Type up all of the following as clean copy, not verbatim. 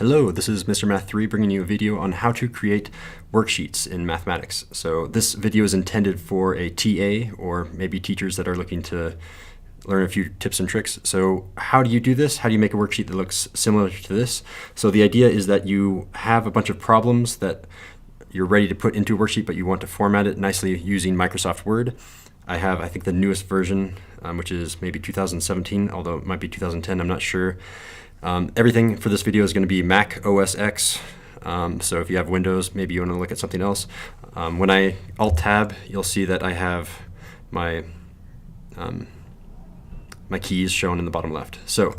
Hello, this is Mr. Math 3 bringing you a video on how to create worksheets in mathematics. So this video is intended for a TA or maybe teachers that are looking to learn a few tips and tricks. So how do you do this? How do you make a worksheet that looks similar to this? So the idea is that you have a bunch of problems that you're ready to put into a worksheet, but you want to format it nicely using Microsoft Word. I have, I think, the newest version, which is maybe 2017, although it might be 2010, I'm not sure. Everything for this video is going to be Mac OS X, so if you have Windows, maybe you want to look at something else. When I Alt-Tab, you'll see that I have my keys shown in the bottom left. So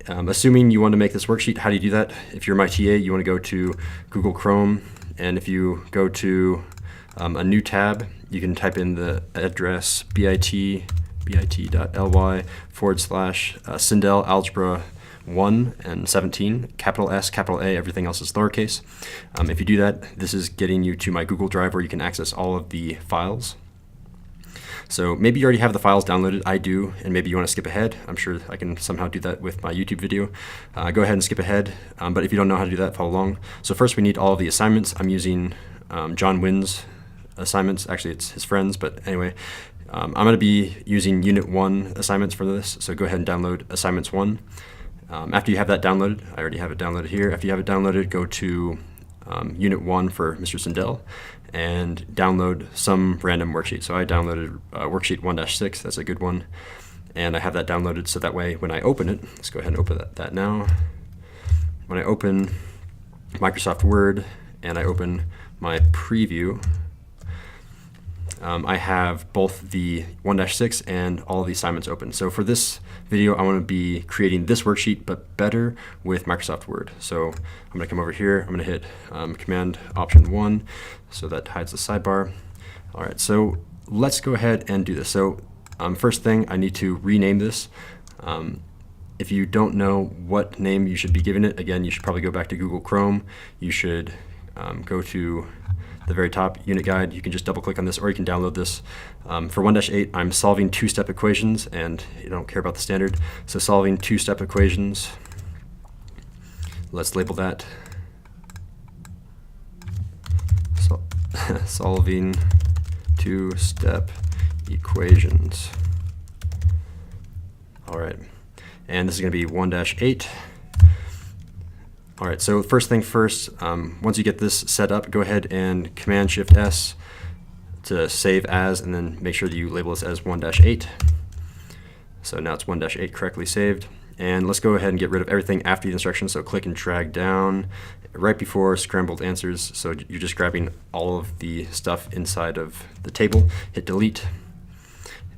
assuming you want to make this worksheet, how do you do that? If you're my TA, you want to go to Google Chrome, and if you go to a new tab, you can type in the address bit.ly/Sindel algebra 1 and 17, capital S, capital A, everything else is lowercase. If you do that, this is getting you to my Google Drive where you can access all of the files. So maybe you already have the files downloaded, I do, and maybe you want to skip ahead. I'm sure I can somehow do that with my YouTube video. Go ahead and skip ahead, but if you don't know how to do that, follow along. So first we need all of the assignments. I'm using John Wynn's assignments. Actually, it's his friends, but anyway. I'm going to be using Unit 1 assignments for this, so go ahead and download Assignments 1. After you have that downloaded, I already have it downloaded here. After you have it downloaded, go to Unit 1 for Mr. Sindel and download some random worksheet. So I downloaded Worksheet 1-6, that's a good one. And I have that downloaded so that way when I open it, let's go ahead and open that now. When I open Microsoft Word and I open my preview, I have both the 1-6 and all the assignments open. So for this video, I want to be creating this worksheet, but better with Microsoft Word. So I'm going to come over here. I'm going to hit Command Option 1, so that hides the sidebar. All right, so let's go ahead and do this. So first thing, I need to rename this. If you don't know what name you should be giving it, again, you should probably go back to Google Chrome. You should go to the very top unit guide. You can just double click on this, or you can download this. For 1-8, I'm solving two-step equations, and you don't care about the standard. So solving two-step equations, let's label that solving two-step equations. All right, and this is going to be 1-8. All right, so first thing first, once you get this set up, go ahead and Command-Shift-S to save as, and then make sure that you label this as 1-8. So now it's 1-8 correctly saved. And let's go ahead and get rid of everything after the instructions. So click and drag down right before scrambled answers. So you're just grabbing all of the stuff inside of the table. Hit delete,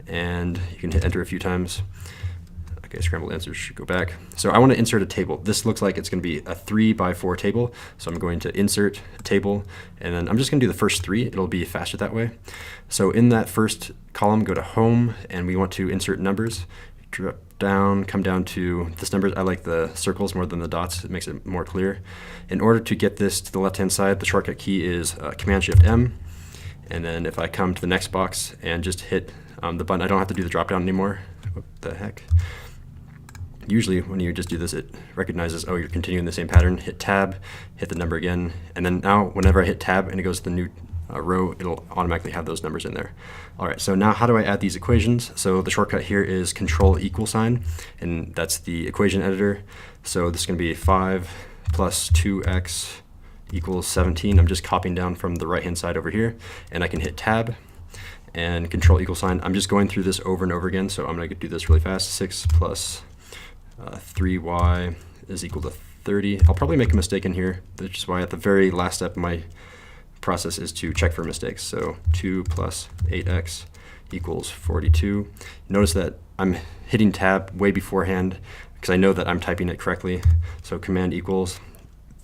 and you can hit enter a few times. Okay, scrambled answers should go back. So I want to insert a table. This looks like it's going to be a 3x4 table. So I'm going to insert a table, and then I'm just going to do the first 3. It'll be faster that way. So in that first column, go to Home, and we want to insert numbers. Drop down, come down to this numbers. I like the circles more than the dots. It makes it more clear. In order to get this to the left-hand side, the shortcut key is Command-Shift-M. And then if I come to the next box and just hit the button, I don't have to do the drop-down anymore. What the heck? Usually when you just do this, it recognizes, oh, you're continuing the same pattern. Hit Tab, hit the number again, and then now whenever I hit Tab and it goes to the new row, it'll automatically have those numbers in there. All right, so now how do I add these equations? So the shortcut here is Control =, and that's the equation editor. So this is going to be 5 plus 2x equals 17. I'm just copying down from the right-hand side over here, and I can hit Tab and Control =. I'm just going through this over and over again, so I'm going to do this really fast. 6 plus 3y is equal to 30. I'll probably make a mistake in here, which is why at the very last step of my process is to check for mistakes. So 2 plus 8x equals 42. Notice that I'm hitting Tab way beforehand because I know that I'm typing it correctly. So Command equals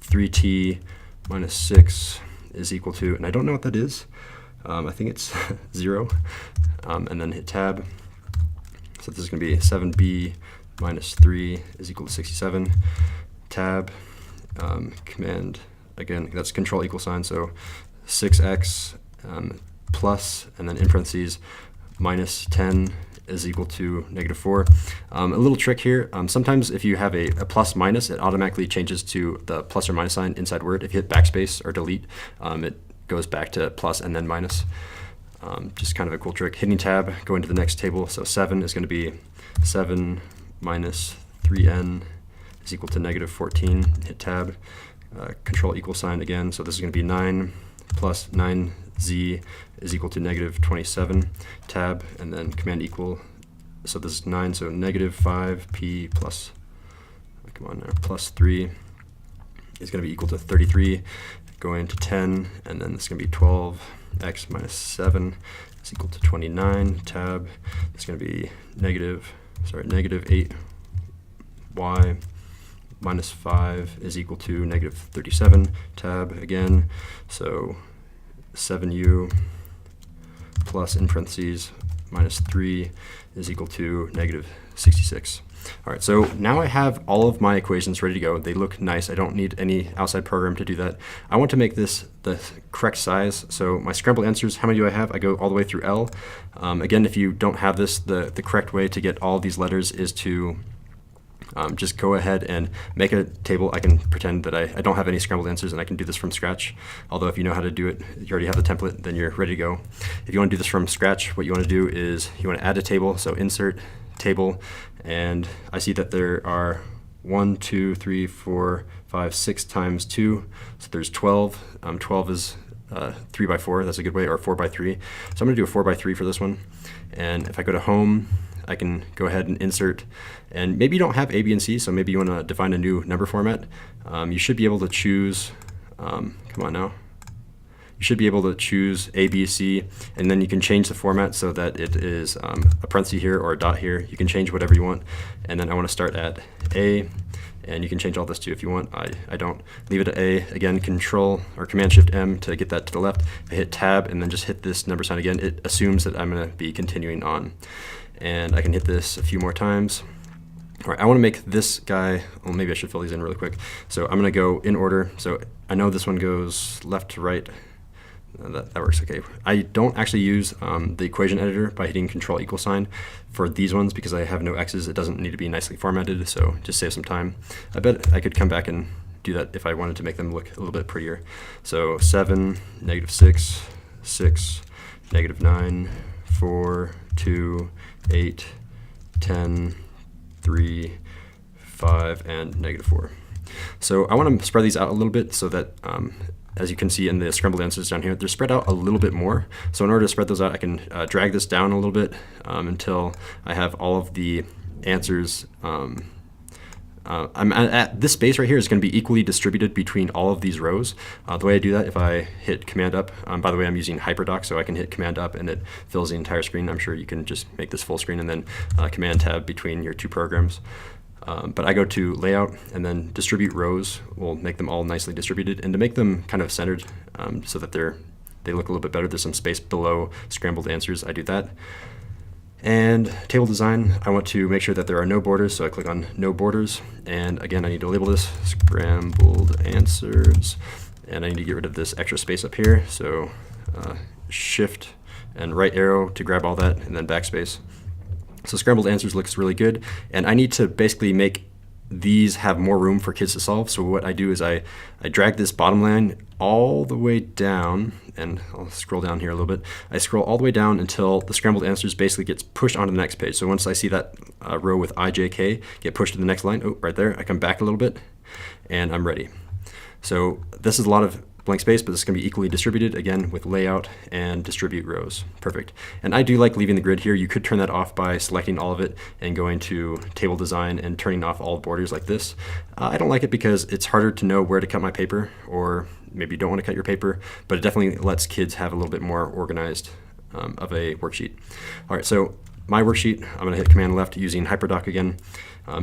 3t minus 6 is equal to, and I don't know what that is. I think it's 0. And then hit Tab. So this is going to be 7b minus 3 is equal to 67. Tab, Command, again, that's Control =, so 6x plus, and then in parentheses, minus 10 is equal to -4. A little trick here, sometimes if you have a plus minus, it automatically changes to the plus or minus sign inside Word. If you hit backspace or delete, it goes back to plus and then minus. Just kind of a cool trick. Hitting tab, going to the next table. So 7 is going to be 7 minus 3n is equal to -14. Hit tab, control equal sign again. So this is going to be 9 plus 9z is equal to -27. Tab, and then command equal. So this is 9, so -5p plus, come on now, plus 3 is going to be equal to 33. Going to 10, and then it's going to be 12x minus 7 is equal to 29. Tab, it's going to be -8y minus 5 is equal to -37. Tab again, so 7u plus in parentheses minus 3 is equal to -66. All right, so now I have all of my equations ready to go. They look nice. I don't need any outside program to do that. I want to make this the correct size. So my scrambled answers, how many do I have? I go all the way through L. Again, if you don't have this, the correct way to get all of these letters is to just go ahead and make a table. I can pretend that I don't have any scrambled answers and I can do this from scratch. Although if you know how to do it, you already have the template, then you're ready to go. If you want to do this from scratch, what you want to do is you want to add a table. So insert table, and I see that there are 1, 2, 3, 4, 5, 6 times 2. So there's 12. 12 is 3 by 4. That's a good way, or 4 by 3. So I'm going to do a 4 by 3 for this one. And if I go to home, I can go ahead and insert. And maybe you don't have A, B, and C, so maybe you want to define a new number format. You should be able to choose, come on now. You should be able to choose A, B, C, and then you can change the format so that it is a parenthesis here or a dot here. You can change whatever you want. And then I want to start at A, and you can change all this too if you want. I don't. Leave it at A. Again, Control or Command Shift M to get that to the left. I hit Tab and then just hit this number sign again. It assumes that I'm going to be continuing on. And I can hit this a few more times. All right, I want to make this guy, well, maybe I should fill these in really quick. So I'm going to go in order. So I know this one goes left to right. That works okay. I don't actually use the equation editor by hitting Control equal sign for these ones because I have no x's. It doesn't need to be nicely formatted, so just save some time. I bet I could come back and do that if I wanted to make them look a little bit prettier. So 7, -6, 6, -9, 4, 2, 8, 10, 3, 5, and -4. So I want to spread these out a little bit so that as you can see in the scrambled answers down here, they're spread out a little bit more. So in order to spread those out, I can drag this down a little bit until I have all of the answers. I'm at this space right here is going to be equally distributed between all of these rows. The way I do that, if I hit Command up, by the way, I'm using HyperDoc, so I can hit Command up and it fills the entire screen. I'm sure you can just make this full screen and then Command tab between your two programs. But I go to Layout, and then Distribute Rows will make them all nicely distributed. And to make them kind of centered so that they look a little bit better, there's some space below scrambled answers. I do that. And Table Design, I want to make sure that there are no borders, so I click on No Borders. And again, I need to label this Scrambled Answers. And I need to get rid of this extra space up here. So Shift and right arrow to grab all that, and then backspace. So Scrambled Answers looks really good, and I need to basically make these have more room for kids to solve. So what I do is I drag this bottom line all the way down, and I'll scroll down here a little bit. I scroll all the way down until the Scrambled Answers basically gets pushed onto the next page. So once I see that row with I, J, K get pushed to the next line, oh, right there, I come back a little bit, and I'm ready. So this is a lot of blank space, but this is going to be equally distributed, again, with Layout and Distribute Rows. Perfect. And I do like leaving the grid here. You could turn that off by selecting all of it and going to Table Design and turning off all borders like this. I don't like it because it's harder to know where to cut my paper, or maybe you don't want to cut your paper, but it definitely lets kids have a little bit more organized of a worksheet. All right, so my worksheet, I'm going to hit Command left using HyperDoc again.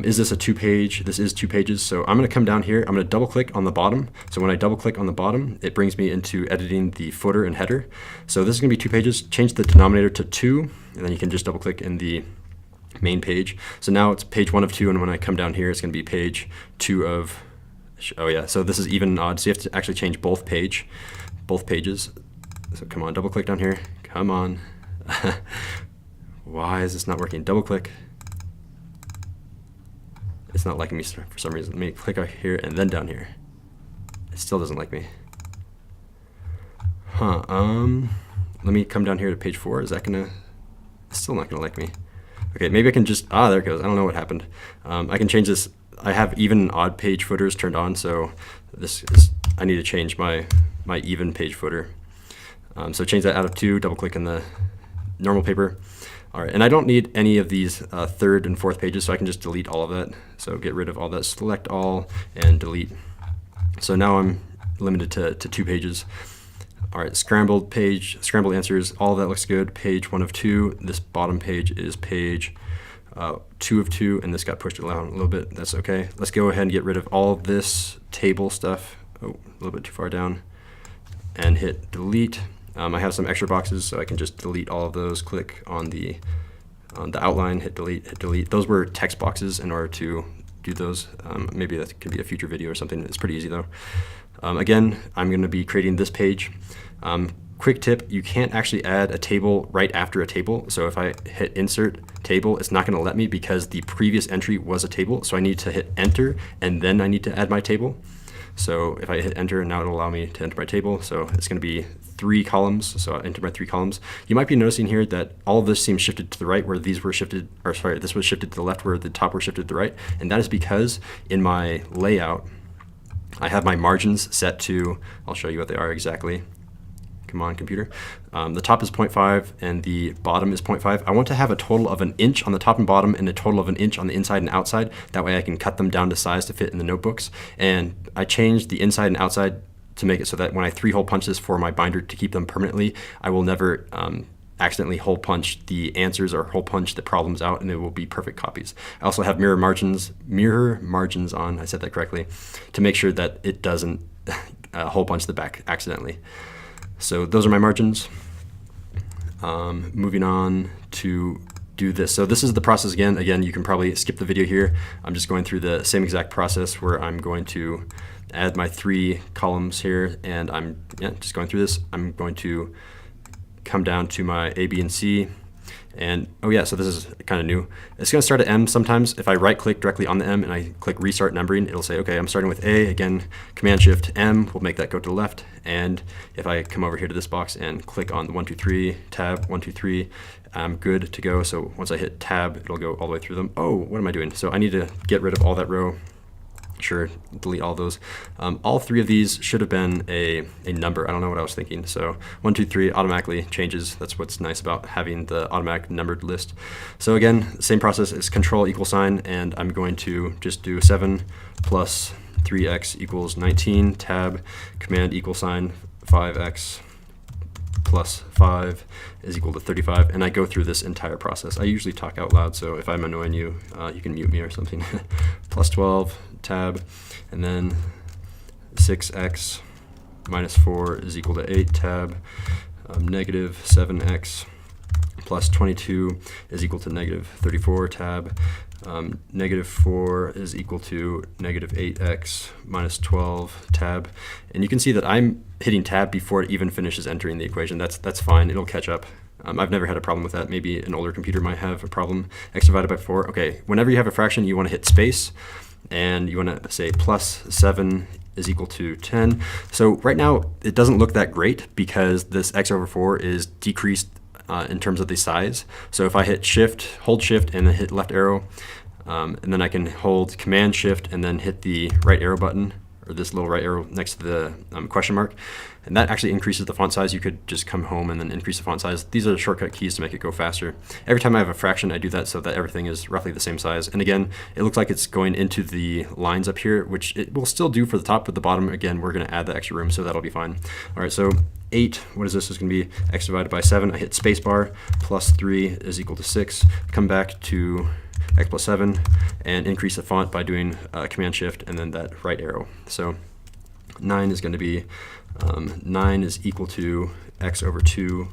Is this a 2-page? This is 2 pages. So I'm going to come down here. I'm going to double click on the bottom. So when I double click on the bottom, it brings me into editing the footer and header. So this is going to be 2 pages. Change the denominator to 2, and then you can just double click in the main page. So now it's page 1 of 2, and when I come down here, it's going to be page 2 of, oh yeah, so this is even and odd. So you have to actually change both pages. So come on, double click down here. Come on. Why is this not working? Double click. It's not liking me for some reason. Let me click out here and then down here. It still doesn't like me. Huh, let me come down here to page 4. Is that gonna, it's still not gonna like me. Okay, maybe I can just, there it goes. I don't know what happened. I can change this. I have even and odd page footers turned on, so this is, I need to change my even page footer. So change that out of 2, double click in the normal paper. All right, and I don't need any of these 3rd and 4th pages, so I can just delete all of that. So get rid of all that, select all, and delete. So now I'm limited to 2 pages. All right, scrambled page, scrambled answers, all of that looks good. Page 1 of 2, this bottom page is page 2 of 2, and this got pushed down a little bit, that's okay. Let's go ahead and get rid of all of this table stuff. Oh, a little bit too far down, and hit delete. I have some extra boxes, so I can just delete all of those. Click on the outline, hit delete, hit delete. Those were text boxes in order to do those. Maybe that could be a future video or something. It's pretty easy though. Again, I'm going to be creating this page. Quick tip, you can't actually add a table right after a table. So if I hit insert table, it's not going to let me because the previous entry was a table. So I need to hit enter, and then I need to add my table. So if I hit enter, now it'll allow me to enter my table. So it's going to be 3 columns. So I'll enter my 3 columns. You might be noticing here that all of this seems shifted to the right where these were shifted, or sorry, this was shifted to the left where the top were shifted to the right. And that is because in my layout, I have my margins set to, I'll show you what they are exactly. Come on, computer. The top is 0.5 and the bottom is 0.5. I want to have a total of 1 inch on the top and bottom and a total of 1 inch on the inside and outside. That way I can cut them down to size to fit in the notebooks. And I changed the inside and outside to make it so that when I 3-hole punch this for my binder to keep them permanently, I will never accidentally hole punch the answers or hole punch the problems out, and it will be perfect copies. I also have mirror margins on, I said that correctly, to make sure that it doesn't hole punch the back accidentally. So those are my margins. Moving on to do this. So this is the process again. Again, you can probably skip the video here. I'm just going through the same exact process where I'm going to add my 3 columns here, and I'm just going through this. I'm going to come down to my A, B, and C. And oh yeah, so this is kind of new. It's going to start at M sometimes. If I right click directly on the M and I click restart numbering, it'll say, okay, I'm starting with A. Again, Command Shift M will make that go to the left. And if I come over here to this box and click on the 1, 2, 3, tab 1, 2, 3, I'm good to go. So once I hit tab, it'll go all the way through them. Oh, what am I doing? So I need to get rid of all that row. Sure, delete all those. All 3 of these should have been a number. I don't know what I was thinking. So 1, 2, 3 automatically changes. That's what's nice about having the automatic numbered list. So again, same process is Control =, and I'm going to just do 7 plus 3x equals 19, tab, Command =, 5x plus 5 is equal to 35, and I go through this entire process. I usually talk out loud, so if I'm annoying you, you can mute me or something. Plus 12, tab, and then 6x minus 4 is equal to 8, tab, negative 7x plus 22 is equal to negative 34, tab, negative 4 is equal to negative 8x minus 12, tab. And you can see that I'm hitting tab before it even finishes entering the equation. That's fine, it'll catch up. I've never had a problem with that. Maybe an older computer might have a problem. X divided by 4. Okay, whenever you have a fraction, you want to hit space, and you want to say plus 7 is equal to 10. So right now, it doesn't look that great because this x over 4 is decreased in terms of the size. So if I hit shift, hold shift, and then hit left arrow, and then I can hold Command Shift and then hit the right arrow button, or this little right arrow next to the question mark, and that actually increases the font size. You could just come home and then increase the font size. These are the shortcut keys to make it go faster. Every time I have a fraction, I do that so that everything is roughly the same size. And again, it looks like it's going into the lines up here, which it will still do for the top, but the bottom, again, we're going to add the extra room, so that'll be fine. All right, so 8, what is this? This is going to be x divided by 7. I hit spacebar, plus 3 is equal to 6. Come back to x plus 7 and increase the font by doing Command Shift and then that right arrow. So 9 is going to be 9 is equal to x over 2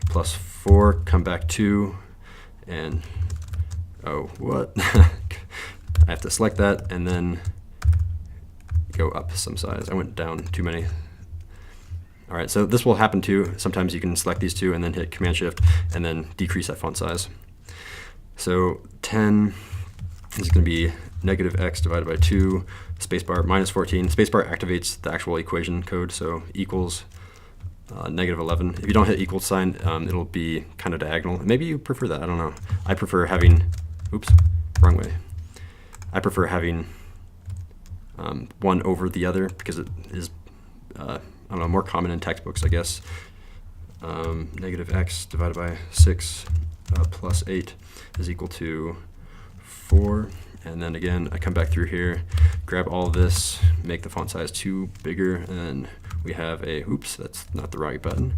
plus 4. Come back 2 and oh, what? I have to select that and then go up some size. I went down too many. All right, so this will happen too. Sometimes you can select these two and then hit Command Shift and then decrease that font size. So 10 is going to be negative x divided by 2, spacebar minus 14. Spacebar activates the actual equation code, so equals negative 11. If you don't hit equal sign, it'll be kind of diagonal. Maybe you prefer that, I don't know. I prefer having, oops, wrong way. I prefer having one over the other because it is, I don't know, more common in textbooks, I guess. Negative x divided by 6 plus 8 is equal to 4. And then again, I come back through here, grab all this, make the font size 2 bigger, and we have a, oops, that's not the right button.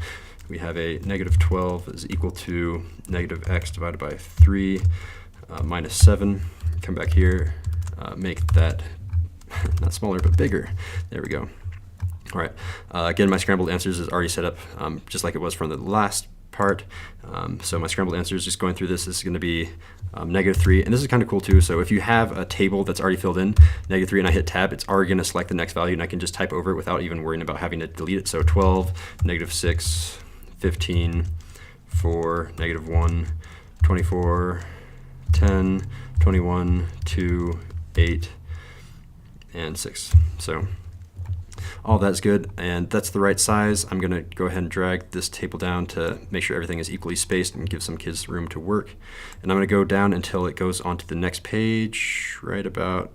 We have a negative 12 is equal to negative x divided by 3 minus 7. Come back here, make that not smaller, but bigger. There we go. All right, again, my scrambled answers is already set up just like it was from the last part. So my scrambled answers, just going through this, is going to be negative 3. And this is kind of cool too. So if you have a table that's already filled in, negative 3, and I hit tab, it's already going to select the next value, and I can just type over it without even worrying about having to delete it. So 12, negative 6, 15, 4, negative 1, 24, 10, 21, 2, 8, and 6. So all that's good, and that's the right size. I'm going to go ahead and drag this table down to make sure everything is equally spaced and give some kids room to work. And I'm going to go down until it goes onto the next page, right about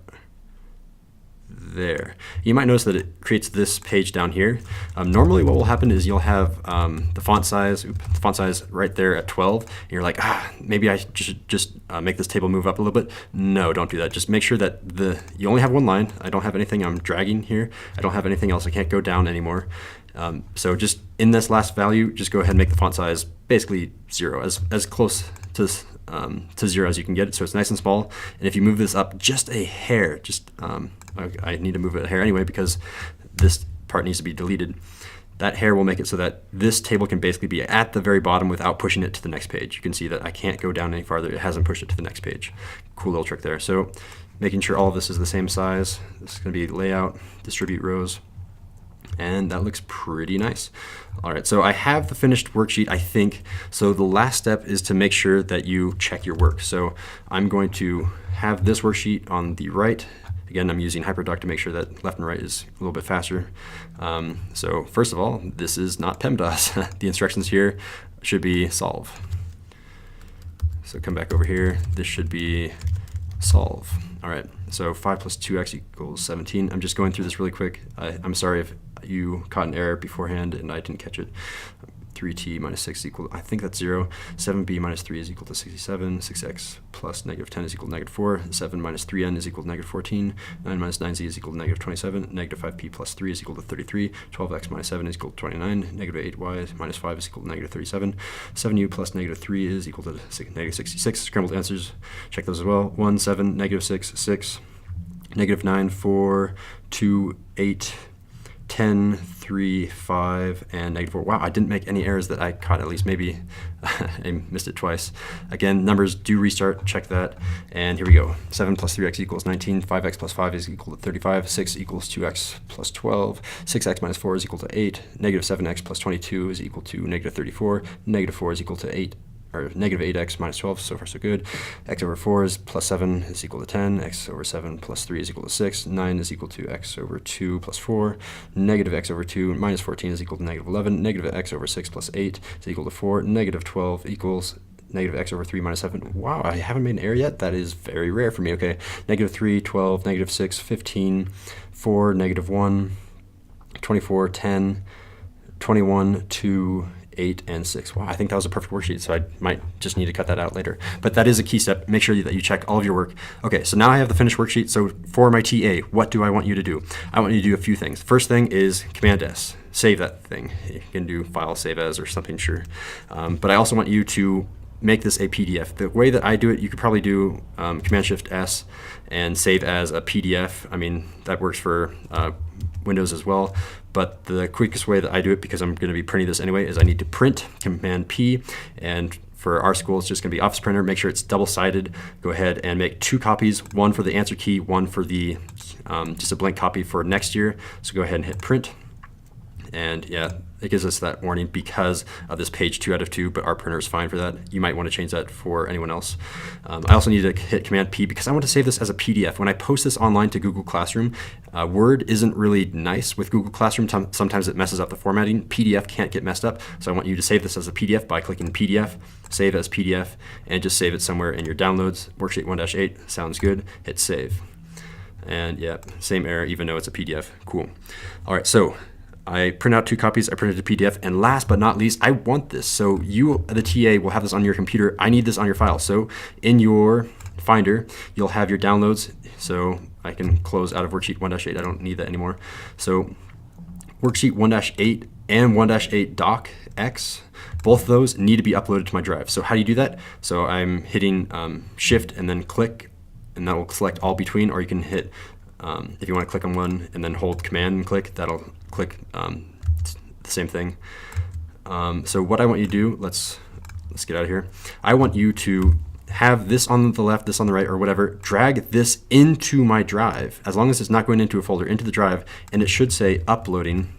there. You might notice that it creates this page down here. Normally what will happen is you'll have the font size right there at 12, and you're like, maybe I should just make this table move up a little bit. No, don't do that. Just make sure that you only have one line. I don't have anything I'm dragging here. I don't have anything else. I can't go down anymore. So just in this last value, just go ahead and make the font size basically 0, as close to 0 as you can get it, so it's nice and small. And if you move this up just a hair, I need to move it a hair anyway because this part needs to be deleted. That hair will make it so that this table can basically be at the very bottom without pushing it to the next page. You can see that I can't go down any farther. It hasn't pushed it to the next page. Cool little trick there. So making sure all of this is the same size. This is going to be layout, distribute rows. And that looks pretty nice. All right, so I have the finished worksheet, I think. So the last step is to make sure that you check your work. So I'm going to have this worksheet on the right. Again, I'm using HyperDoc to make sure that left and right is a little bit faster. So first of all, this is not PEMDAS. The instructions here should be solve. So come back over here. This should be solve. All right, so 5 plus 2x equals 17. I'm just going through this really quick. I'm sorry if you caught an error beforehand and I didn't catch it. 3t minus 6 is equal, I think that's 0. 7b minus 3 is equal to 67. 6x plus negative 10 is equal to negative 4. 7 minus 3n is equal to negative 14. 9 minus 9z is equal to negative 27. Negative 5p plus 3 is equal to 33. 12x minus 7 is equal to 29. Negative 8y minus 5 is equal to negative 37. 7u plus negative 3 is equal to negative 66. Scrambled answers, check those as well. 1, 7, negative 6, 6. Negative 9, 4, 2, 8. 10, 3, 5, and negative 4. Wow, I didn't make any errors that I caught, at least maybe I missed it twice. Again, numbers do restart, check that. And here we go. 7 plus 3x equals 19. 5x plus 5 is equal to 35. 6 equals 2x plus 12. 6x minus 4 is equal to 8. Negative 7x plus 22 is equal to negative 34. Negative 4 is equal to 8. Or negative 8x minus 12, so far so good. X over 4 is plus 7 is equal to 10. X over 7 plus 3 is equal to 6. 9 is equal to x over 2 plus 4. Negative x over 2 minus 14 is equal to negative 11. Negative x over 6 plus 8 is equal to 4. Negative 12 equals negative x over 3 minus 7. Wow, I haven't made an error yet? That is very rare for me. Okay, negative 3, 12, negative 6, 15, 4, negative 1, 24, 10, 21, 2, 8, and 6. Wow, I think that was a perfect worksheet, so I might just need to cut that out later. But that is a key step. Make sure that you check all of your work. Okay, so now I have the finished worksheet. So for my TA, what do I want you to do? I want you to do a few things. First thing is Command S. Save that thing. You can do File, Save As, or something, sure. But I also want you to make this a PDF. The way that I do it, you could probably do Command Shift S and save as a PDF. I mean, that works for Windows as well. But the quickest way that I do it, because I'm going to be printing this anyway, is I need to print, Command P, and for our school, it's just going to be Office Printer. Make sure it's double-sided. Go ahead and make 2 copies, one for the answer key, one for the just a blank copy for next year. So go ahead and hit print. And yeah, it gives us that warning because of this page 2 out of 2, but our printer is fine for that. You might want to change that for anyone else. I also need to hit Command P because I want to save this as a PDF. When I post this online to Google Classroom, Word isn't really nice with Google Classroom. Sometimes it messes up the formatting. PDF can't get messed up, so I want you to save this as a PDF by clicking PDF, save as PDF, and just save it somewhere in your downloads. Worksheet 1-8 sounds good. Hit save. And yeah, same error even though it's a PDF. Cool. All right, so I print out 2 copies, I printed a PDF, and last but not least, I want this. So you, the TA, will have this on your computer. I need this on your file. So in your Finder, you'll have your downloads. So I can close out of Worksheet 1-8. I don't need that anymore. So Worksheet 1-8 and 1-8 docx, both of those need to be uploaded to my drive. So how do you do that? So I'm hitting Shift and then click, and that will select all between, or you can hit, if you want to click on one and then hold Command and click, that'll click the same thing. So what I want you to do, let's get out of here. I want you to have this on the left, this on the right, or whatever, drag this into my drive, as long as it's not going into a folder, into the drive, and it should say uploading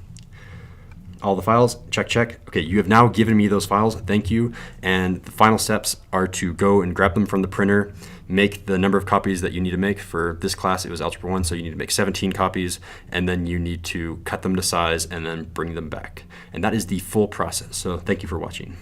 all the files. Check, check. Okay, you have now given me those files. Thank you. And the final steps are to go and grab them from the printer, make the number of copies that you need to make. For this class, it was Algebra 1, so you need to make 17 copies, and then you need to cut them to size and then bring them back. And that is the full process. So thank you for watching.